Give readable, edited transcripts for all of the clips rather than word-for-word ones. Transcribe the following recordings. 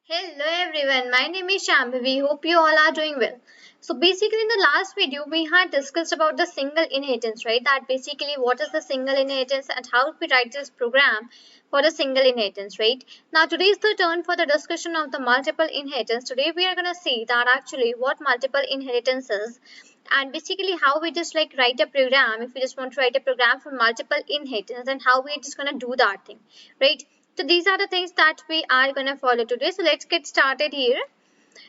Hello everyone, my name is Shambhavi. Hope you all are doing well. So basically in the last video we had discussed about the single inheritance, right? That basically what is the single inheritance and how we write this program for the single inheritance, right? Now today is the turn for the discussion of the multiple inheritance. Today we are going to see that actually what multiple inheritance is and basically how we just like write a program if we just want to write a program for multiple inheritance and how we're just going to do that thing, right? So these are the things that we are going to follow today. So let's get started here.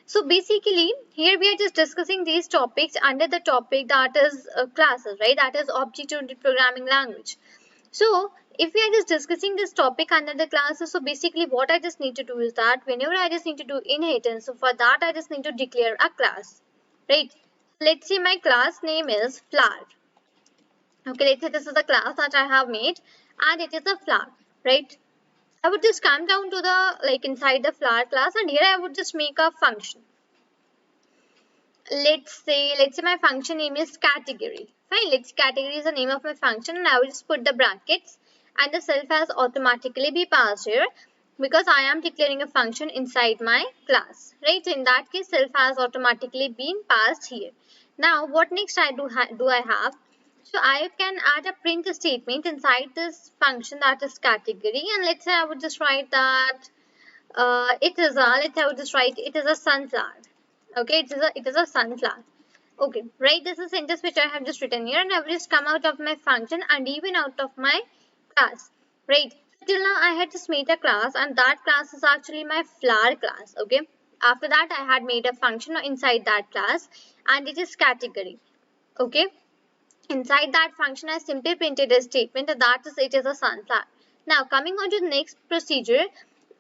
So basically here we are just discussing these topics under the topic that is classes, right? That is object-oriented programming language. So if we are just discussing this topic under the classes, so basically what I just need to do is that whenever I just need to do inheritance, so for that I just need to declare a class, right? Let's say my class name is flower. Okay, let's say this is the class that I have made and it is a flower, right? I would just come down to the inside the flower class and here I would just make a function. Let's say my function name is category. Fine, let's category is the name of my function and I will just put the brackets and the self has automatically be passed here because I am declaring a function inside my class, right? So in that case self has automatically been passed here. Now what next I do I have? So I can add a print statement inside this function that is category and let's say I would just write that let's say I would just write it is a sunflower. Okay, it is a sunflower. Okay, right, this is sentence which I have just written here and I will just come out of my function and even out of my class, right? Till now I had just made a class and that class is actually my flower class. Okay, after that I had made a function inside that class and it is category. Okay, inside that function I simply printed a statement that is it is a sunflower. Now coming on to the next procedure,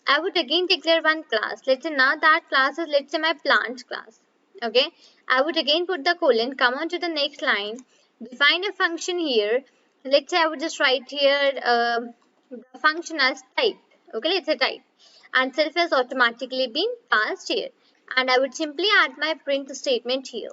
I would again declare one class. Let's say now that class is let's say my plant class. Okay, I would again put the colon, come on to the next line, define a function here. Let's say I would just write here the function as type. Okay, let's say type and self has automatically been passed here and I would simply add my print statement here.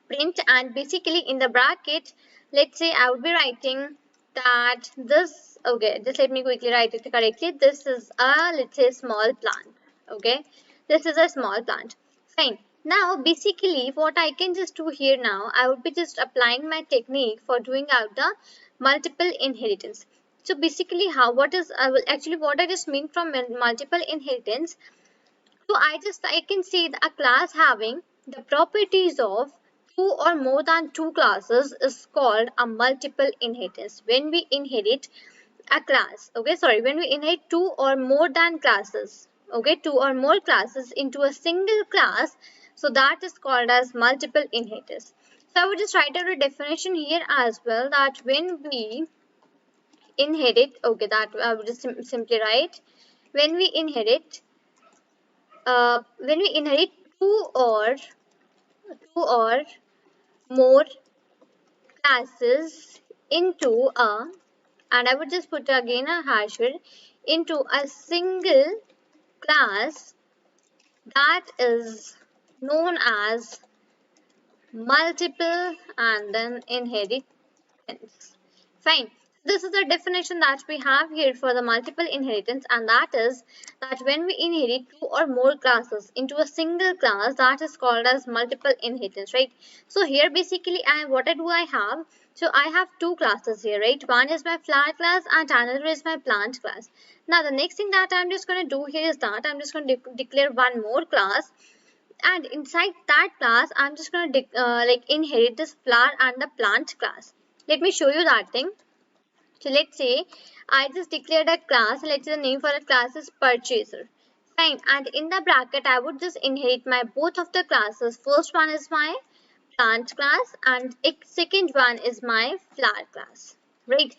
Print and basically in the bracket let's say I would be writing that this, okay, just let me quickly write it correctly. This is a, let's say, small plant. Okay, this is a small plant. Fine. Now basically what I can just do here now, I would be just applying my technique for doing out the multiple inheritance. So basically what I just mean from multiple inheritance. So I can see a class having the properties of two or more than two classes is called a multiple inheritance. When we inherit a class, okay, sorry, when we inherit two or more than classes, okay, two or more classes into a single class, so that is called as multiple inheritance. So I would just write out a definition here as well that when we inherit, okay, that I would just simply write when we inherit two or more classes into a, and I would just put again a hash here, into a single class, that is known as multiple and then inheritance. Fine. This is the definition that we have here for the multiple inheritance, and that is that when we inherit two or more classes into a single class, that is called as multiple inheritance, right? So here basically what I have? So I have two classes here, right? One is my flower class and another is my plant class. Now the next thing that I'm just going to do here is that I'm just going to declare one more class, and inside that class I'm just going to inherit this flower and the plant class. Let me show you that thing. So let's say I just declared a class. Let's say the name for the class is purchaser. Fine. And in the bracket, I would just inherit my both of the classes. First one is my plant class and second one is my flower class. Right.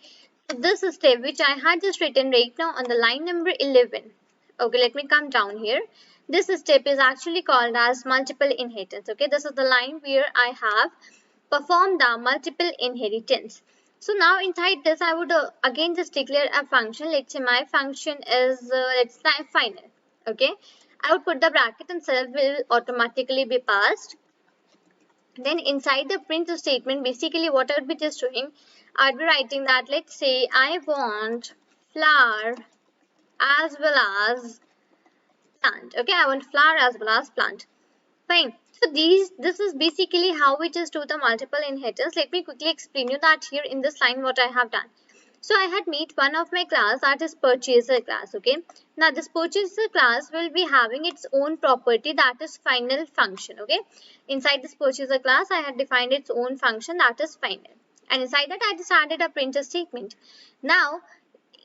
So this step which I had just written right now on the line number 11. Okay, let me come down here. This step is actually called as multiple inheritance. Okay, this is the line where I have performed the multiple inheritance. So now inside this I would again just declare a function. Let's say my function is let's say final. Okay, I would put the bracket and self will automatically be passed. Then inside the print statement, basically what I would be just doing, I'd be writing that let's say I want flower as well as plant. Okay, I want flower as well as plant. Fine. So this is basically how we just do the multiple inheritance. Let me quickly explain you that here in this line what I have done. So I had made one of my class, that is purchaser class. Okay. Now this purchaser class will be having its own property, that is final function. Okay. Inside this purchaser class, I had defined its own function, that is final. And inside that, I just added a printf statement. Now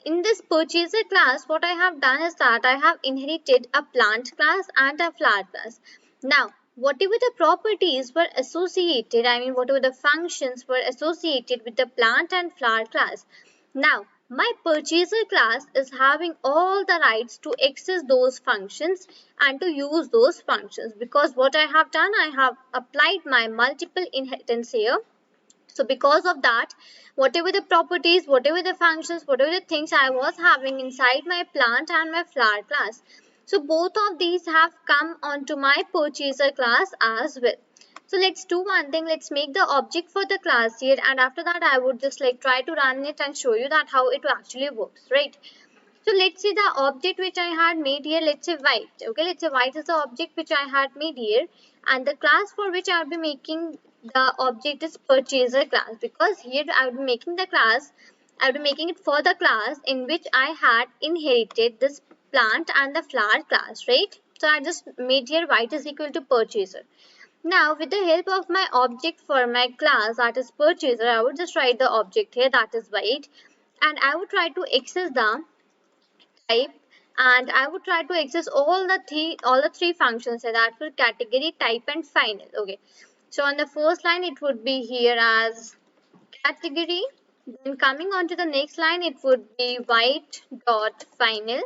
in this purchaser class, what I have done is that I have inherited a plant class and a flower class. Now, whatever the properties were associated, I mean whatever the functions were associated with the plant and flower class. Now, my purchaser class is having all the rights to access those functions and to use those functions, because what I have done, I have applied my multiple inheritance here. So because of that, whatever the properties, whatever the functions, whatever the things I was having inside my plant and my flower class, so both of these have come onto my purchaser class as well. So let's do one thing. Let's make the object for the class here, and after that I would just like try to run it and show you that how it actually works, right? So let's see the object which I had made here. Let's say white. Okay, let's say white is the object which I had made here, and the class for which I'll be making the object is purchaser class, because here I'll be making the class, I'll be making it for the class in which I had inherited this plant and the flower class, right? So I just made here white is equal to purchaser. Now with the help of my object for my class, that is purchaser, I would just write the object here, that is white, and I would try to access the type, and I would try to access all the three functions, so that for category, type and final. Okay, so on the first line it would be here as category, then coming on to the next line it would be white dot final,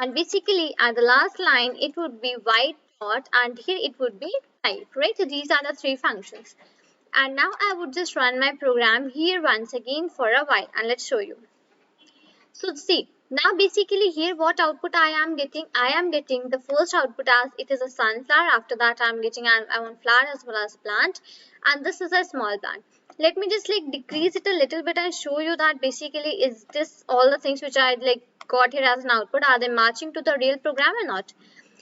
and basically at the last line it would be white dot, and here it would be type, right? So these are the three functions, and now I would just run my program here once again for a while, and let's show you. So see, now basically here what output I am getting the first output as it is a sunflower. After that I am getting I want flower as well as plant, and this is a small plant. Let me just like decrease it a little bit and show you that basically is this all the things which I like got here as an output, are they matching to the real program or not?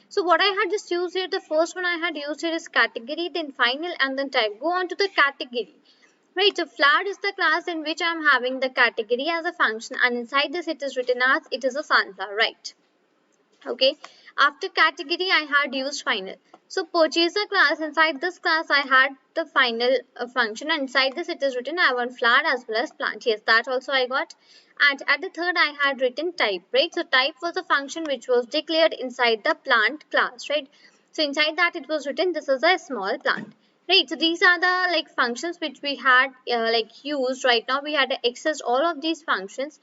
So what I had just used here, the first one I had used here is category, then final, and then type. Go on to the category. Right, so flower is the class in which I am having the category as a function, and inside this it is written as it is a sunflower, right? Okay, after category I had used final. So purchaser class, inside this class I had the final function, and inside this it is written I want flower as well as plant. Yes, that also I got. And at the third I had written type, right? So type was a function which was declared inside the plant class, right? So inside that it was written this is a small plant. Right, so these are the like functions which we had like used right now. We had accessed all of these functions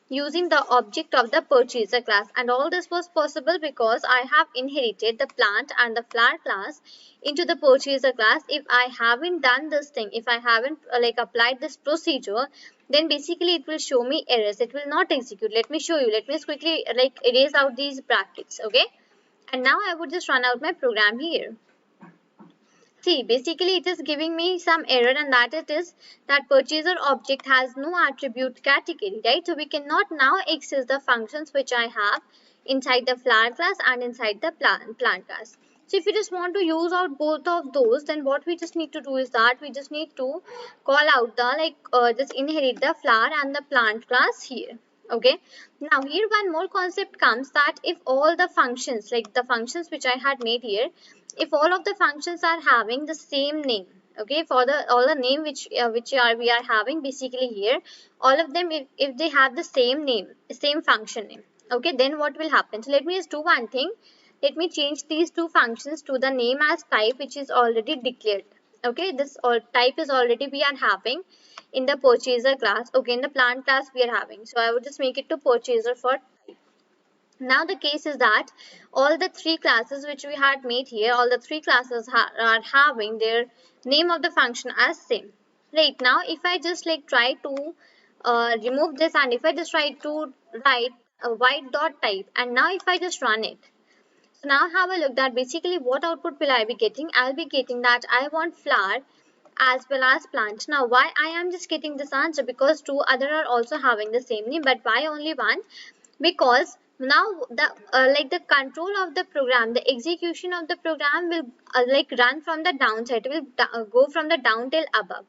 using the object of the purchaser class, and all this was possible because I have inherited the plant and the flower class into the purchaser class. If I haven't done this thing, if I haven't like applied this procedure, then basically it will show me errors. It will not execute. Let me show you. Let me just quickly like erase out these brackets. Okay, and now I would just run out my program here. See, basically it is giving me some error, and that it is that purchaser object has no attribute category, right? So we cannot now access the functions which I have inside the flower class and inside the plant class. So if you just want to use out both of those, then what we just need to do is that we just need to call out the just inherit the flower and the plant class here. Okay, now here one more concept comes, that if all the functions, like the functions which I had made here, if all of the functions are having the same name, okay, for the all the name which we are having basically here, all of them, if they have the same name, same function name, okay, then what will happen? So let me just do one thing. Let me change these two functions to the name as type, which is already declared. Okay, this all type is already we are having in the purchaser class. Okay, in the plant class we are having, so I would just make it to purchaser for type. Now the case is that all the three classes which we had made here, all the three classes are having their name of the function as same. Right, now if I just like try to remove this, and if I just try to write a white dot type, and now if I just run it, so now have a look that basically what output will I be getting? I'll be getting that I want flower as well as plant. Now why I am just getting this answer? Because two other are also having the same name, but why only one? Because Now the control of the program, the execution of the program will run from the downside, it will go from the down till above.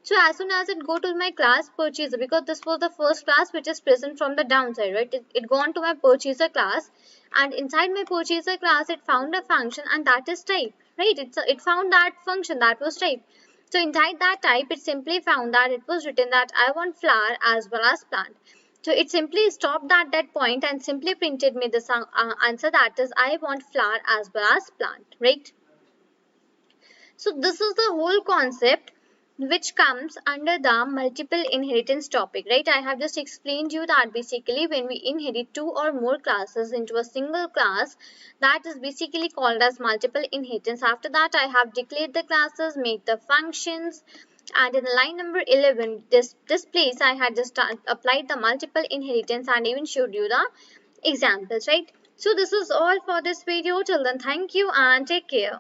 So as soon as it go to my class purchaser, because this was the first class which is present from the downside, right? It gone to my purchaser class, and inside my purchaser class it found a function, and that is type, right? It found that function that was type. So inside that type, it simply found that it was written that I want flower as well as plant. So it simply stopped at that point and simply printed me the answer, that is I want flower as well as plant, right? So this is the whole concept which comes under the multiple inheritance topic, right? I have just explained you that basically when we inherit two or more classes into a single class, that is basically called as multiple inheritance. After that, I have declared the classes, made the functions, and in line number 11, this place I had just applied the multiple inheritance and even showed you the examples, right? So this is all for this video. Till then, thank you and take care.